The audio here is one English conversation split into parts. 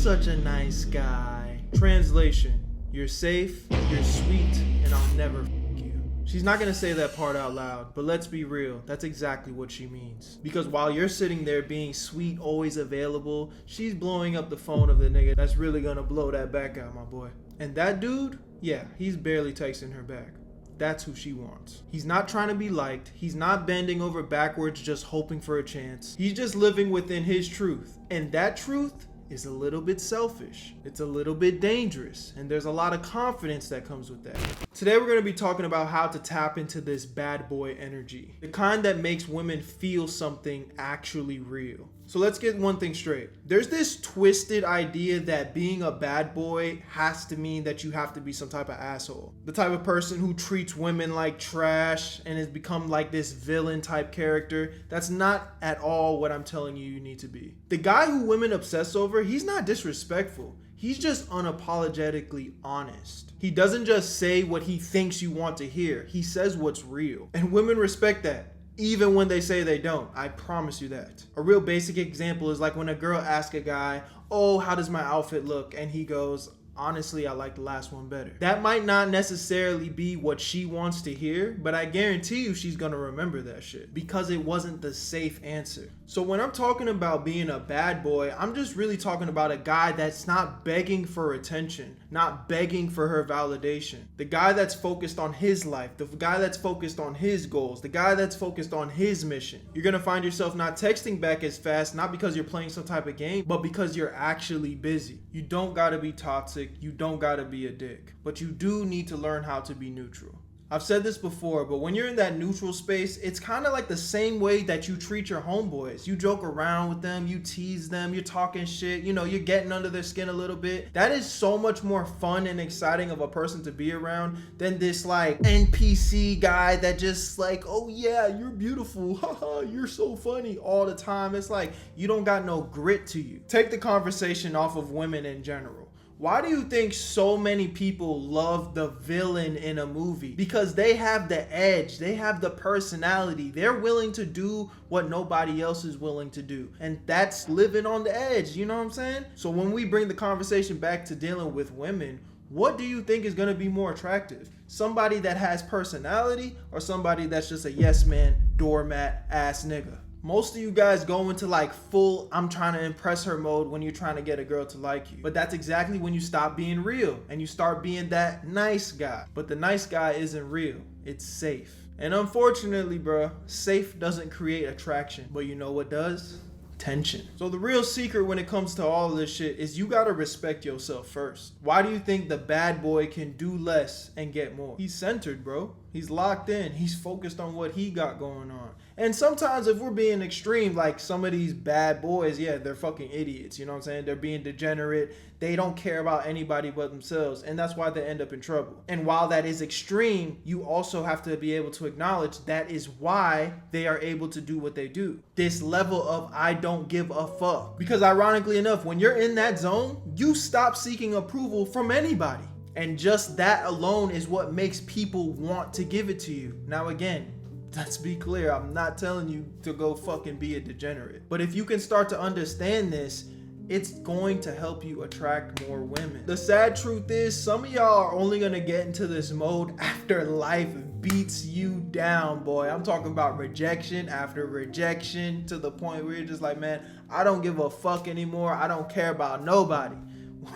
such a nice guy. Translation, you're safe, you're sweet, and I'll never f you. She's not gonna say that part out loud, but let's be real, that's exactly what she means. Because while you're sitting there being sweet, always available, she's blowing up the phone of the nigga that's really gonna blow that back out, my boy. And that dude, yeah, he's barely texting her back. That's who she wants. He's not trying to be liked. He's not bending over backwards just hoping for a chance. He's just living within his truth. And that truth is a little bit selfish. It's a little bit dangerous. And there's a lot of confidence that comes with that. Today we're going to be talking about how to tap into this bad boy energy. The kind that makes women feel something actually real. So let's get one thing straight. There's this twisted idea that being a bad boy has to mean that you have to be some type of asshole. The type of person who treats women like trash and has become like this villain type character. That's not at all what I'm telling you need to be. The guy who women obsess over, he's not disrespectful. He's just unapologetically honest. He doesn't just say what he thinks you want to hear. He says what's real. And women respect that. Even when they say they don't, I promise you that. A real basic example is like when a girl asks a guy, oh, how does my outfit look? And he goes, honestly, I like the last one better. That might not necessarily be what she wants to hear, but I guarantee you she's gonna remember that shit because it wasn't the safe answer. So when I'm talking about being a bad boy, I'm just really talking about a guy that's not begging for attention, not begging for her validation. The guy that's focused on his life, the guy that's focused on his goals, the guy that's focused on his mission. You're gonna find yourself not texting back as fast, not because you're playing some type of game, but because you're actually busy. You don't gotta be toxic. You don't gotta be a dick, but you do need to learn how to be neutral. I've said this before, but when you're in that neutral space, it's kind of like the same way that you treat your homeboys. You joke around with them, you tease them, you're talking shit, you know, you're getting under their skin a little bit. That is so much more fun and exciting of a person to be around than this like NPC guy that just like, oh yeah, you're beautiful, haha, you're so funny all the time. It's like, you don't got no grit to you. Take the conversation off of women in general. Why do you think so many people love the villain in a movie? Because they have the edge, they have the personality, they're willing to do what nobody else is willing to do. And that's living on the edge, you know what I'm saying? So when we bring the conversation back to dealing with women, what do you think is gonna be more attractive? Somebody that has personality or somebody that's just a yes man, doormat ass nigga? Most of you guys go into like full I'm trying to impress her mode when you're trying to get a girl to like you. But that's exactly when you stop being real and you start being that nice guy. But the nice guy isn't real, it's safe. And unfortunately, bruh, safe doesn't create attraction. But you know what does? Tension. So the real secret when it comes to all of this shit is you gotta respect yourself first. Why do you think the bad boy can do less and get more? He's centered, bro. He's locked in. He's focused on what he got going on. And sometimes if we're being extreme, like some of these bad boys, yeah, they're fucking idiots. You know what I'm saying? They're being degenerate. They don't care about anybody but themselves. And that's why they end up in trouble. And while that is extreme, you also have to be able to acknowledge that is why they are able to do what they do. This level of I don't give a fuck. Because ironically enough, when you're in that zone, you stop seeking approval from anybody. And just that alone is what makes people want to give it to you. Now again, let's be clear, I'm not telling you to go fucking be a degenerate. But if you can start to understand this, it's going to help you attract more women. The sad truth is, some of y'all are only gonna get into this mode after life beats you down, boy. I'm talking about rejection after rejection to the point where you're just like, man, I don't give a fuck anymore. I don't care about nobody.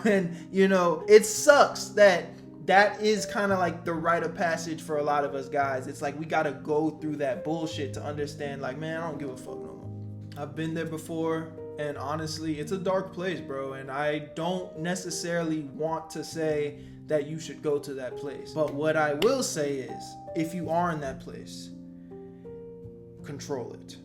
When, you know, it sucks that is kind of like the rite of passage for a lot of us guys. It's like we gotta go through that bullshit to understand, like, man, I don't give a fuck no more. I've been there before, and honestly, it's a dark place, bro. And I don't necessarily want to say that you should go to that place. But what I will say is, if you are in that place, control it.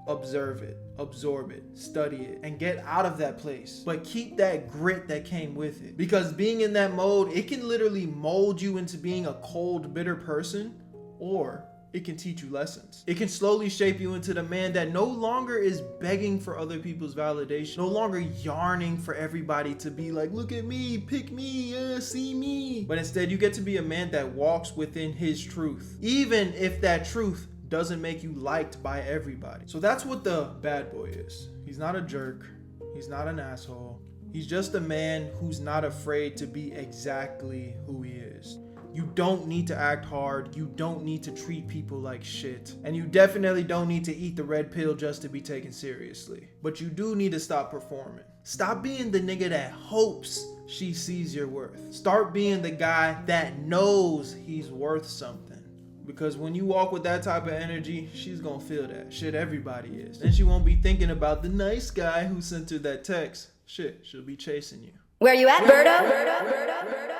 Observe it, absorb it, study it, and get out of that place. But keep that grit that came with it. Because being in that mode, it can literally mold you into being a cold, bitter person, or it can teach you lessons. It can slowly shape you into the man that no longer is begging for other people's validation, no longer yearning for everybody to be like, look at me, pick me, see me. But instead, you get to be a man that walks within his truth, even if that truth doesn't make you liked by everybody. So that's what the bad boy is. He's not a jerk. He's not an asshole. He's just a man who's not afraid to be exactly who he is. You don't need to act hard, you don't need to treat people like shit, and you definitely don't need to eat the red pill just to be taken seriously. But you do need to stop performing. Stop being the nigga that hopes she sees your worth. Start being the guy that knows he's worth something. Because when you walk with that type of energy, she's gonna feel that. Shit, everybody is. Then she won't be thinking about the nice guy who sent her that text. Shit, she'll be chasing you. Where you at, Berto?